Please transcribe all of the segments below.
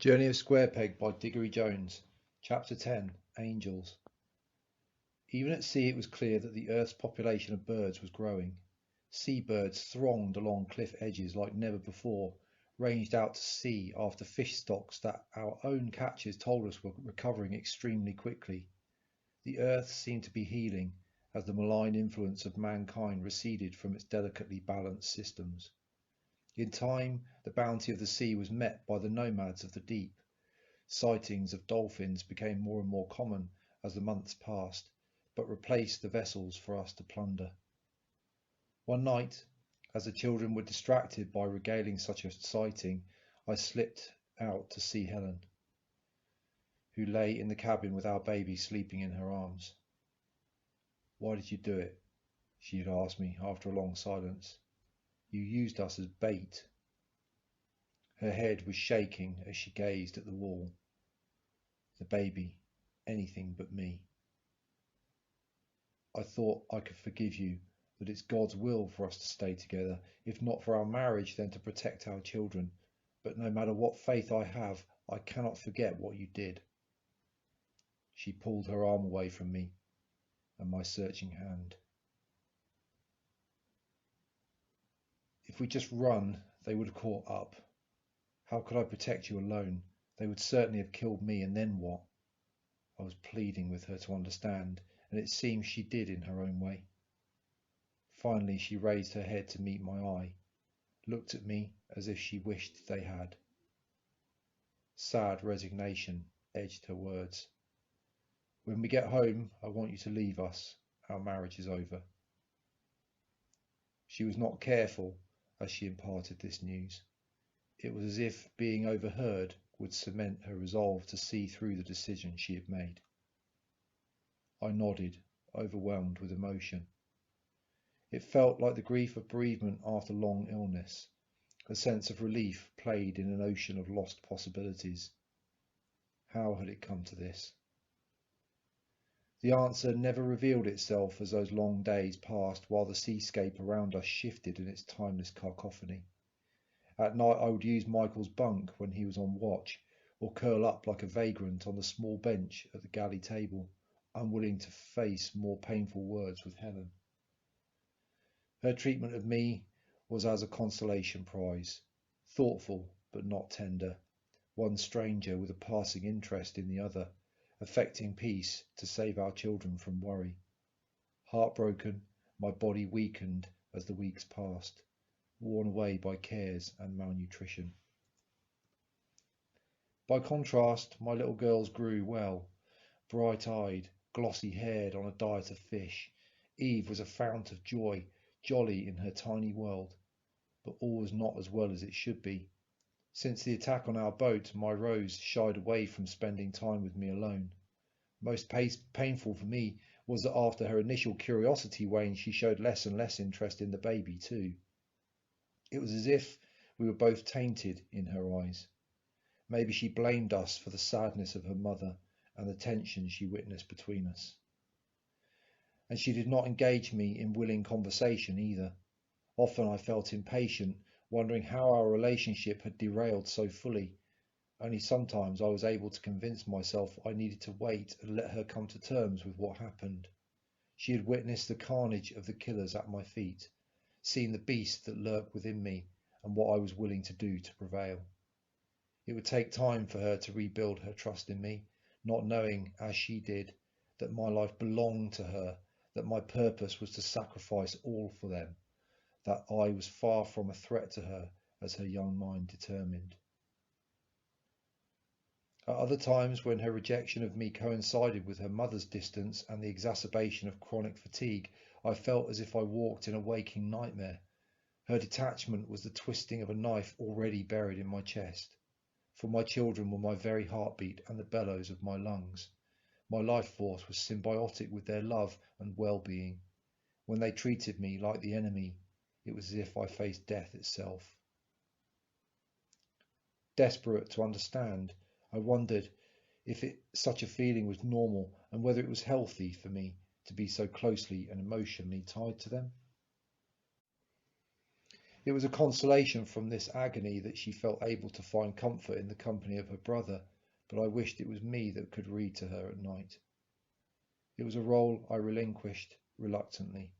Journey of Square Peg by Diggory Jones. Chapter 10. Angels. Even at sea it was clear that the earth's population of birds was growing. Seabirds thronged along cliff edges like never before, ranged out to sea after fish stocks that our own catches told us were recovering extremely quickly. The earth seemed to be healing as the malign influence of mankind receded from its delicately balanced systems. In time, the bounty of the sea was met by the nomads of the deep. Sightings of dolphins became more and more common as the months passed, but replaced the vessels for us to plunder. One night, as the children were distracted by regaling such a sighting, I slipped out to see Helen, who lay in the cabin with our baby sleeping in her arms. "Why did you do it?" she had asked me after a long silence. "You used us as bait." Her head was shaking as she gazed at the wall. The baby, anything but me. "I thought I could forgive you, that it's God's will for us to stay together, if not for our marriage, then to protect our children. But no matter what faith I have, I cannot forget what you did." She pulled her arm away from me and my searching hand. "If we just run, they would have caught up. How could I protect you alone? They would certainly have killed me, and then what?" I was pleading with her to understand, and it seemed she did in her own way. Finally she raised her head to meet my eye, looked at me as if she wished they had. Sad resignation edged her words. "When we get home, I want you to leave us. Our marriage is over." She was not careful as she imparted this news. It was as if being overheard would cement her resolve to see through the decision she had made. I nodded, overwhelmed with emotion. It felt like the grief of bereavement after long illness. A sense of relief played in an ocean of lost possibilities. How had it come to this? The answer never revealed itself as those long days passed while the seascape around us shifted in its timeless cacophony. At night I would use Michael's bunk when he was on watch, or curl up like a vagrant on the small bench at the galley table, unwilling to face more painful words with Helen. Her treatment of me was as a consolation prize, thoughtful but not tender, one stranger with a passing interest in the other, affecting peace to save our children from worry. Heartbroken, my body weakened as the weeks passed, worn away by cares and malnutrition. By contrast, my little girls grew well, bright-eyed, glossy-haired on a diet of fish. Eve was a fount of joy, jolly in her tiny world, but all was not as well as it should be. Since the attack on our boat, my Rose shied away from spending time with me alone. Most painful for me was that after her initial curiosity waned, she showed less and less interest in the baby too. It was as if we were both tainted in her eyes. Maybe she blamed us for the sadness of her mother and the tension she witnessed between us. And she did not engage me in willing conversation either. Often I felt impatient, wondering how our relationship had derailed so fully. Only sometimes I was able to convince myself I needed to wait and let her come to terms with what happened. She had witnessed the carnage of the killers at my feet, seen the beast that lurked within me, and what I was willing to do to prevail. It would take time for her to rebuild her trust in me, not knowing, as she did, that my life belonged to her, that my purpose was to sacrifice all for them, that I was far from a threat to her, as her young mind determined. At other times, when her rejection of me coincided with her mother's distance and the exacerbation of chronic fatigue, I felt as if I walked in a waking nightmare. Her detachment was the twisting of a knife already buried in my chest. For my children were my very heartbeat and the bellows of my lungs. My life force was symbiotic with their love and well-being. When they treated me like the enemy, it was as if I faced death itself. Desperate to understand, I wondered if such a feeling was normal and whether it was healthy for me to be so closely and emotionally tied to them. It was a consolation from this agony that she felt able to find comfort in the company of her brother, but I wished it was me that could read to her at night. It was a role I relinquished reluctantly,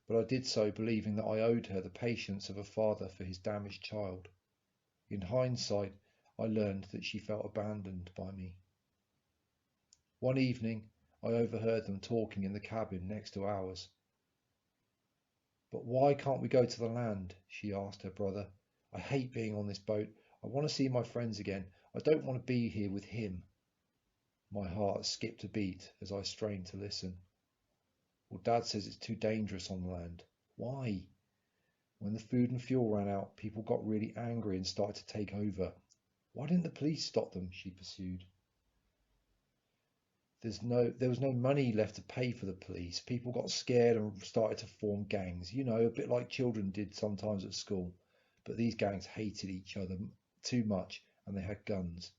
but I did so believing that I owed her the patience of a father for his damaged child. In hindsight, I learned that she felt abandoned by me. One evening, I overheard them talking in the cabin next to ours. "But why can't we go to the land?" she asked her brother. "I hate being on this boat. I want to see my friends again. I don't want to be here with him." My heart skipped a beat as I strained to listen. "Well, Dad says it's too dangerous on the land." "Why?" "When the food and fuel ran out, people got really angry and started to take over." "Why didn't the police stop them?" she pursued. There was no money left to pay for the police. People got scared and started to form gangs, a bit like children did sometimes at school. But these gangs hated each other too much and they had guns."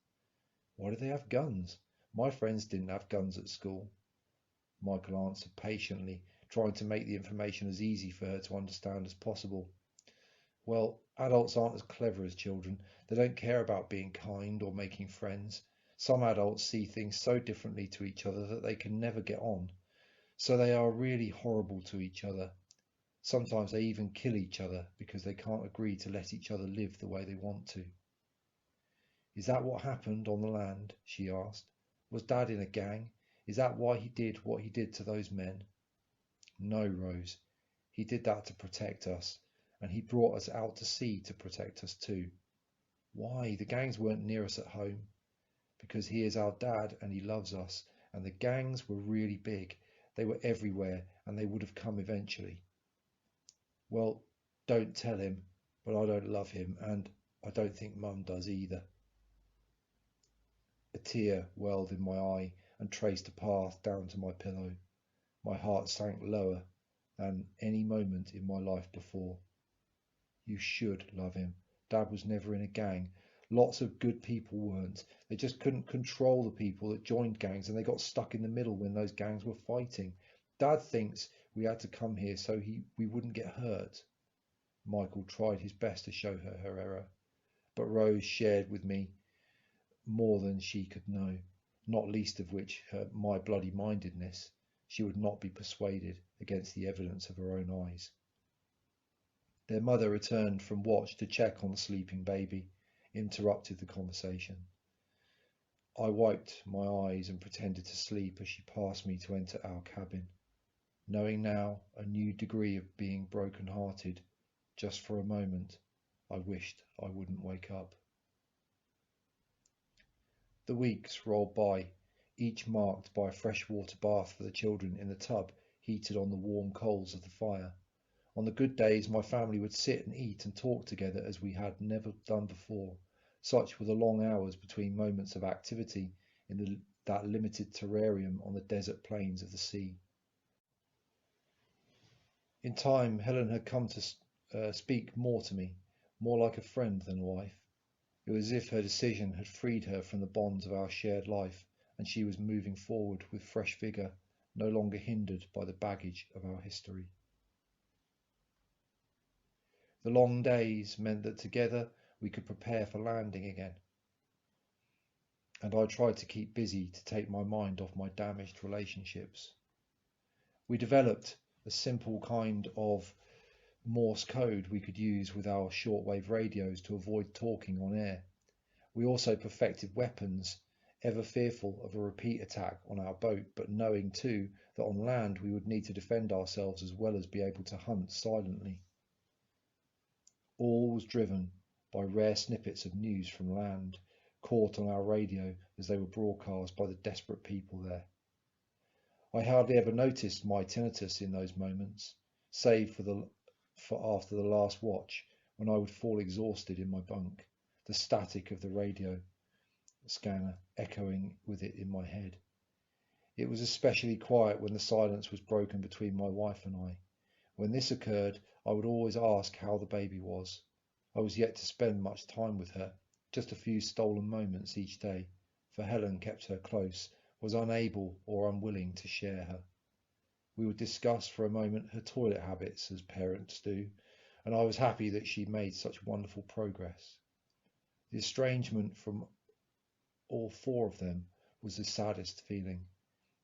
"Why did they have guns?" "My friends didn't have guns at school," Michael answered patiently, trying to make the information as easy for her to understand as possible. "Well, adults aren't as clever as children. They don't care about being kind or making friends. Some adults see things so differently to each other that they can never get on. So they are really horrible to each other. Sometimes they even kill each other because they can't agree to let each other live the way they want to." "Is that what happened on the land?" she asked. "Was Dad in a gang? Is that why he did what he did to those men?" "No, Rose. He did that to protect us, and he brought us out to sea to protect us too." "Why? The gangs weren't near us at home." "Because he is our dad and he loves us, and the gangs were really big. They were everywhere and they would have come eventually." "Well, don't tell him, but I don't love him, and I don't think Mum does either." A tear welled in my eye and traced a path down to my pillow. My heart sank lower than any moment in my life before. "You should love him. Dad was never in a gang. Lots of good people weren't. They just couldn't control the people that joined gangs and they got stuck in the middle when those gangs were fighting. Dad thinks we had to come here so we wouldn't get hurt." Michael tried his best to show her her error, but Rose shared with me more than she could know, not least of which my bloody mindedness. She would not be persuaded against the evidence of her own eyes. Their mother returned from watch to check on the sleeping baby, interrupted the conversation. I wiped my eyes and pretended to sleep as she passed me to enter our cabin, knowing now a new degree of being broken-hearted. Just for a moment, I wished I wouldn't wake up. The weeks rolled by, each marked by a freshwater bath for the children in the tub heated on the warm coals of the fire. On the good days, my family would sit and eat and talk together as we had never done before. Such were the long hours between moments of activity in that limited terrarium on the desert plains of the sea. In time, Helen had come to speak more to me, more like a friend than a wife. It was as if her decision had freed her from the bonds of our shared life, and she was moving forward with fresh vigour, no longer hindered by the baggage of our history. The long days meant that together we could prepare for landing again, and I tried to keep busy to take my mind off my damaged relationships. We developed a simple kind of Morse code we could use with our shortwave radios to avoid talking on air. We also perfected weapons, ever fearful of a repeat attack on our boat, but knowing too that on land we would need to defend ourselves as well as be able to hunt silently. All was driven by rare snippets of news from land, caught on our radio as they were broadcast by the desperate people there. I hardly ever noticed my tinnitus in those moments, save for after the last watch, when I would fall exhausted in my bunk, the static of the radio scanner echoing with it in my head. It was especially quiet when the silence was broken between my wife and I. When this occurred, I would always ask how the baby was. I was yet to spend much time with her, just a few stolen moments each day, for Helen kept her close, was unable or unwilling to share her. We would discuss for a moment her toilet habits, as parents do, and I was happy that she made such wonderful progress. The estrangement from all four of them was the saddest feeling.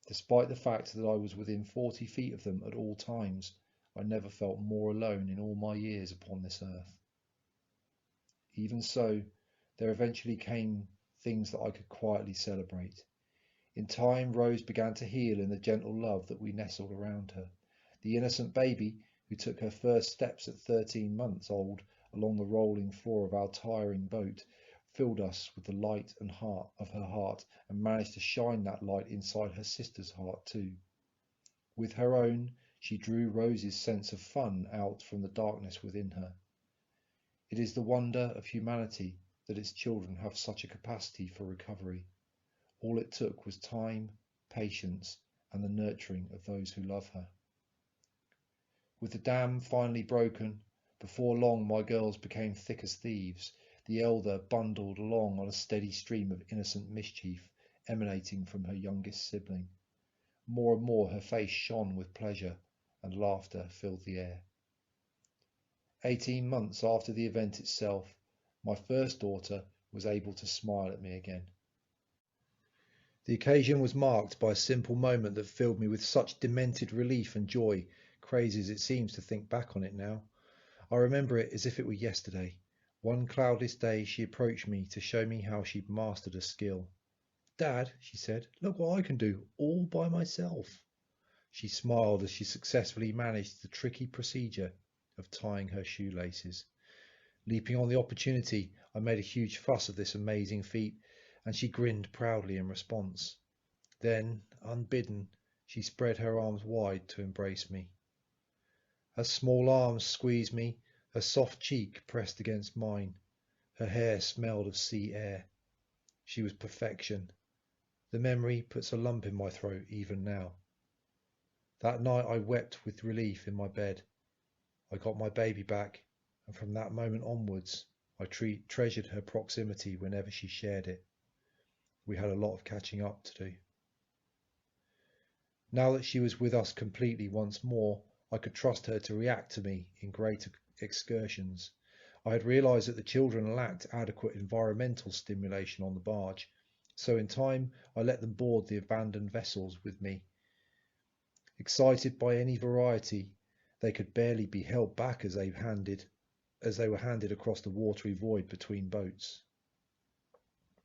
Despite the fact that I was within 40 feet of them at all times, I never felt more alone in all my years upon this earth. Even so, there eventually came things that I could quietly celebrate. In time, Rose began to heal in the gentle love that we nestled around her. The innocent baby, who took her first steps at 13 months old along the rolling floor of our tiring boat, filled us with the light and heart of her heart, and managed to shine that light inside her sister's heart too. With her own, she drew Rose's sense of fun out from the darkness within her. It is the wonder of humanity that its children have such a capacity for recovery. All it took was time, patience, and the nurturing of those who love her. With the dam finally broken, before long my girls became thick as thieves, the elder bundled along on a steady stream of innocent mischief emanating from her youngest sibling. More and more her face shone with pleasure, and laughter filled the air. 18 months after the event itself, my first daughter was able to smile at me again. The occasion was marked by a simple moment that filled me with such demented relief and joy, crazy as it seems to think back on it now. I remember it as if it were yesterday. One cloudless day she approached me to show me how she'd mastered a skill. "Dad," she said, "look what I can do all by myself." She smiled as she successfully managed the tricky procedure of tying her shoelaces. Leaping on the opportunity, I made a huge fuss of this amazing feat, and she grinned proudly in response. Then, unbidden, she spread her arms wide to embrace me. Her small arms squeezed me, her soft cheek pressed against mine. Her hair smelled of sea air. She was perfection. The memory puts a lump in my throat even now. That night I wept with relief in my bed. I got my baby back, and from that moment onwards, I treasured her proximity whenever she shared it. We had a lot of catching up to do. Now that she was with us completely once more, I could trust her to react to me in greater excursions. I had realised that the children lacked adequate environmental stimulation on the barge, so in time I let them board the abandoned vessels with me. Excited by any variety, they could barely be held back as they were handed across the watery void between boats.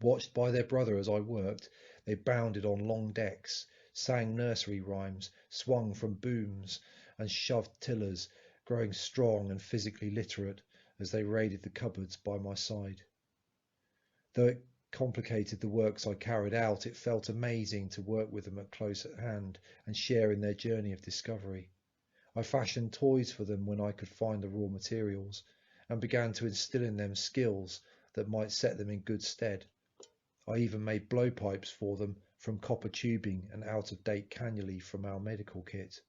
Watched by their brother as I worked, they bounded on long decks, sang nursery rhymes, swung from booms, and shoved tillers, growing strong and physically literate as they raided the cupboards by my side. Though it complicated the works I carried out, it felt amazing to work with them at close at hand and share in their journey of discovery. I fashioned toys for them when I could find the raw materials, and began to instill in them skills that might set them in good stead. I even made blowpipes for them from copper tubing and out-of-date cannulae from our medical kit.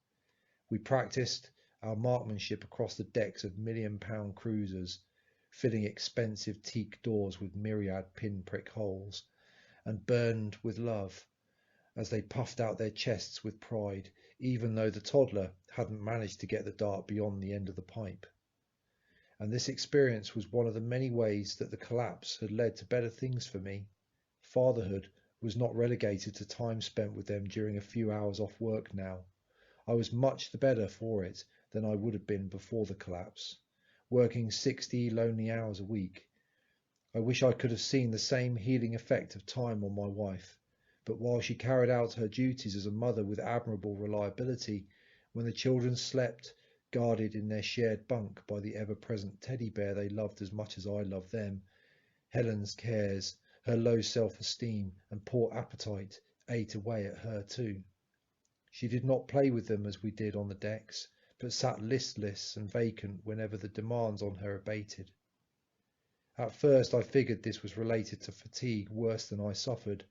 We practiced our marksmanship across the decks of million-pound cruisers, filling expensive teak doors with myriad pinprick holes, and burned with love as they puffed out their chests with pride, even though the toddler hadn't managed to get the dart beyond the end of the pipe. And this experience was one of the many ways that the collapse had led to better things for me. Fatherhood was not relegated to time spent with them during a few hours off work now. I was much the better for it than I would have been before the collapse, working 60 lonely hours a week. I wish I could have seen the same healing effect of time on my wife, but while she carried out her duties as a mother with admirable reliability, when the children slept, guarded in their shared bunk by the ever-present teddy bear they loved as much as I loved them, Helen's cares, her low self-esteem and poor appetite ate away at her too. She did not play with them as we did on the decks, but sat listless and vacant whenever the demands on her abated. At first I figured this was related to fatigue worse than I suffered,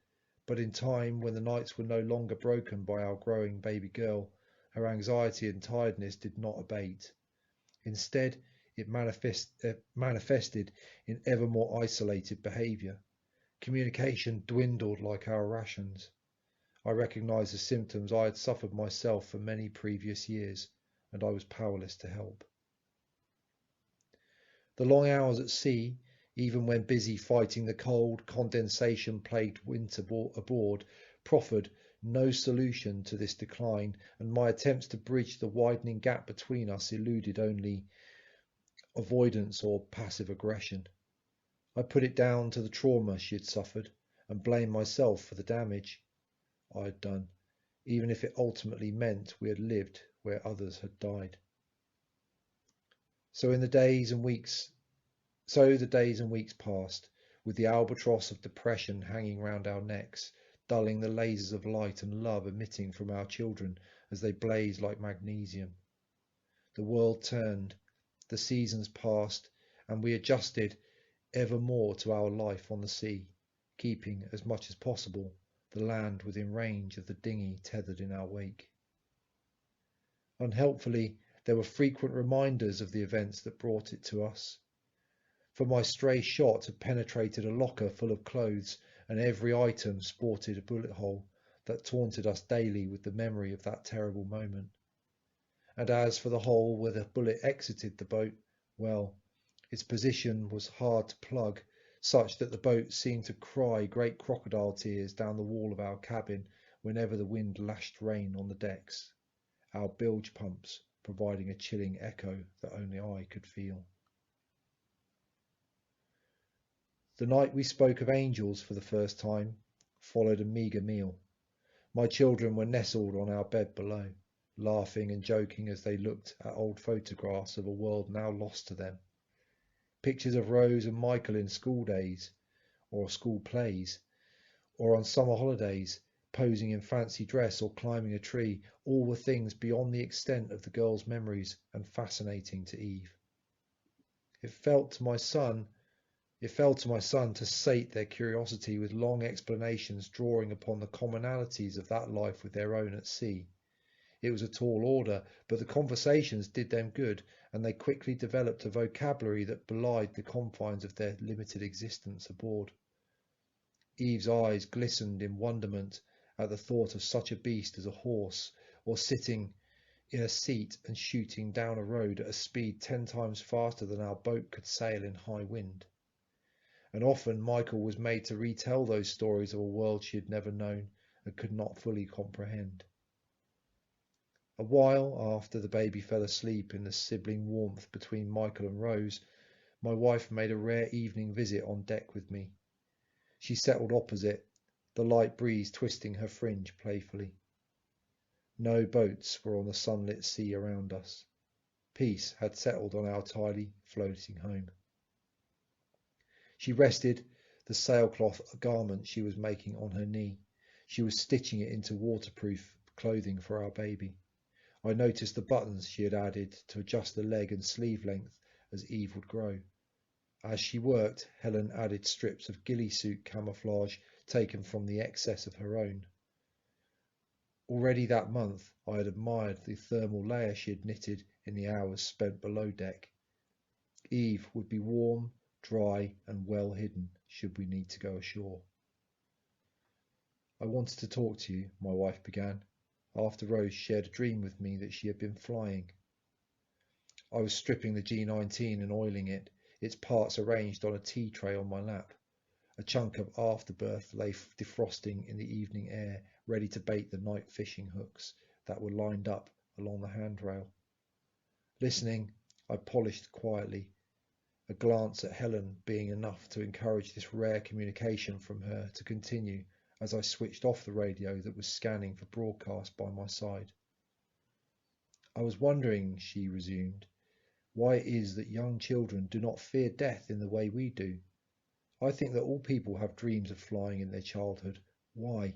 but in time, when the nights were no longer broken by our growing baby girl, her anxiety and tiredness did not abate. Instead, it manifested in ever more isolated behaviour. Communication dwindled like our rations. I recognised the symptoms I had suffered myself for many previous years, and I was powerless to help. The long hours at sea, even when busy fighting the cold, condensation-plagued winter aboard, proffered no solution to this decline, and my attempts to bridge the widening gap between us eluded only avoidance or passive aggression. I put it down to the trauma she had suffered, and blamed myself for the damage I had done, even if it ultimately meant we had lived where others had died. So the days and weeks passed, with the albatross of depression hanging round our necks, dulling the lasers of light and love emitting from our children as they blazed like magnesium. The world turned, the seasons passed, and we adjusted ever more to our life on the sea, keeping, as much as possible, the land within range of the dinghy tethered in our wake. Unhelpfully, there were frequent reminders of the events that brought it to us. For my stray shot had penetrated a locker full of clothes, and every item sported a bullet hole that taunted us daily with the memory of that terrible moment. And as for the hole where the bullet exited the boat, well, its position was hard to plug, such that the boat seemed to cry great crocodile tears down the wall of our cabin whenever the wind lashed rain on the decks, our bilge pumps providing a chilling echo that only I could feel. The night we spoke of angels for the first time followed a meagre meal. My children were nestled on our bed below, laughing and joking as they looked at old photographs of a world now lost to them. Pictures of Rose and Michael in school days, or school plays, or on summer holidays, posing in fancy dress or climbing a tree, all were things beyond the extent of the girls' memories and fascinating to Eve. It fell to my son to sate their curiosity with long explanations drawing upon the commonalities of that life with their own at sea. It was a tall order, but the conversations did them good, and they quickly developed a vocabulary that belied the confines of their limited existence aboard. Eve's eyes glistened in wonderment at the thought of such a beast as a horse, or sitting in a seat and shooting down a road at a speed 10 times faster than our boat could sail in high wind. And often Michael was made to retell those stories of a world she had never known and could not fully comprehend. A while after the baby fell asleep in the sibling warmth between Michael and Rose, my wife made a rare evening visit on deck with me. She settled opposite, the light breeze twisting her fringe playfully. No boats were on the sunlit sea around us. Peace had settled on our tiny floating home. She rested the sailcloth garment she was making on her knee. She was stitching it into waterproof clothing for our baby. I noticed the buttons she had added to adjust the leg and sleeve length as Eve would grow. As she worked, Helen added strips of ghillie suit camouflage taken from the excess of her own. Already that month I had admired the thermal layer she had knitted in the hours spent below deck. Eve would be warm, dry and well hidden should we need to go ashore. "I wanted to talk to you," my wife began, after Rose shared a dream with me that she had been flying. I was stripping the G19 and oiling it, its parts arranged on a tea tray on my lap. A chunk of afterbirth lay defrosting in the evening air, ready to bait the night fishing hooks that were lined up along the handrail. Listening, I polished quietly, a glance at Helen being enough to encourage this rare communication from her to continue as I switched off the radio that was scanning for broadcast by my side. "I was wondering," she resumed, "why it is that young children do not fear death in the way we do. I think that all people have dreams of flying in their childhood. Why?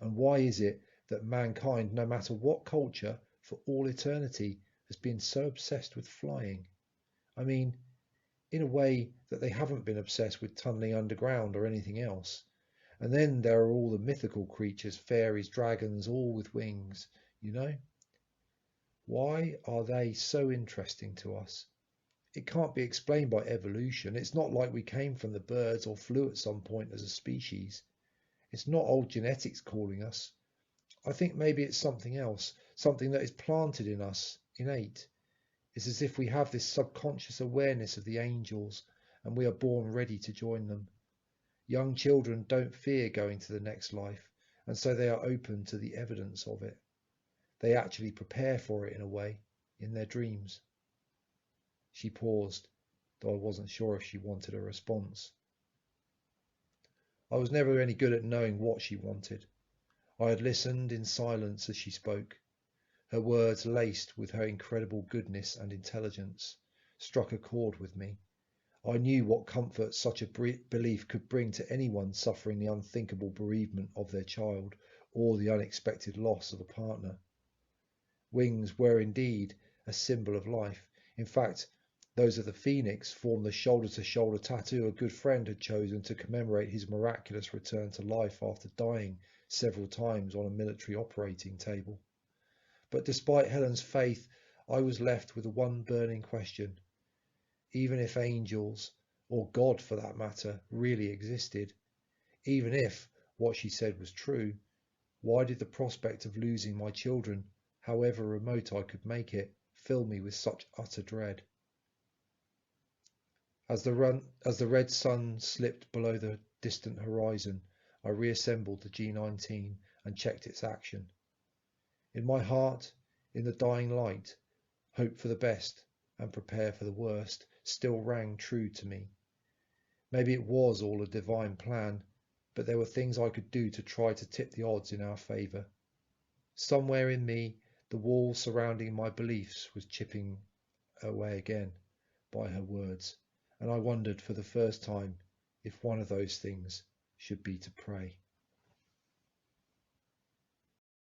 And why is it that mankind, no matter what culture, for all eternity, has been so obsessed with flying? I mean, in a way that they haven't been obsessed with tunneling underground or anything else. And then there are all the mythical creatures, fairies, dragons, all with wings, you know? Why are they so interesting to us? It can't be explained by evolution. It's not like we came from the birds or flew at some point as a species. It's not old genetics calling us. I think maybe it's something else, something that is planted in us, innate. It's as if we have this subconscious awareness of the angels and we are born ready to join them. Young children don't fear going to the next life, and so they are open to the evidence of it. They actually prepare for it in a way, in their dreams. She paused, though I wasn't sure if she wanted a response. I was never any good at knowing what she wanted. I had listened in silence as she spoke. Her words, laced with her incredible goodness and intelligence, struck a chord with me. I knew what comfort such a belief could bring to anyone suffering the unthinkable bereavement of their child or the unexpected loss of a partner. Wings were indeed a symbol of life. In fact, those of the phoenix formed the shoulder-to-shoulder tattoo a good friend had chosen to commemorate his miraculous return to life after dying several times on a military operating table. But despite Helen's faith, I was left with one burning question. Even if angels, or God for that matter, really existed, even if what she said was true, why did the prospect of losing my children, however remote I could make it, fill me with such utter dread? As the red sun slipped below the distant horizon, I reassembled the G19 and checked its action. In my heart, in the dying light, hope for the best and prepare for the worst still rang true to me. Maybe it was all a divine plan, but there were things I could do to try to tip the odds in our favour. Somewhere in me, the wall surrounding my beliefs was chipping away again by her words, and I wondered for the first time if one of those things should be to pray.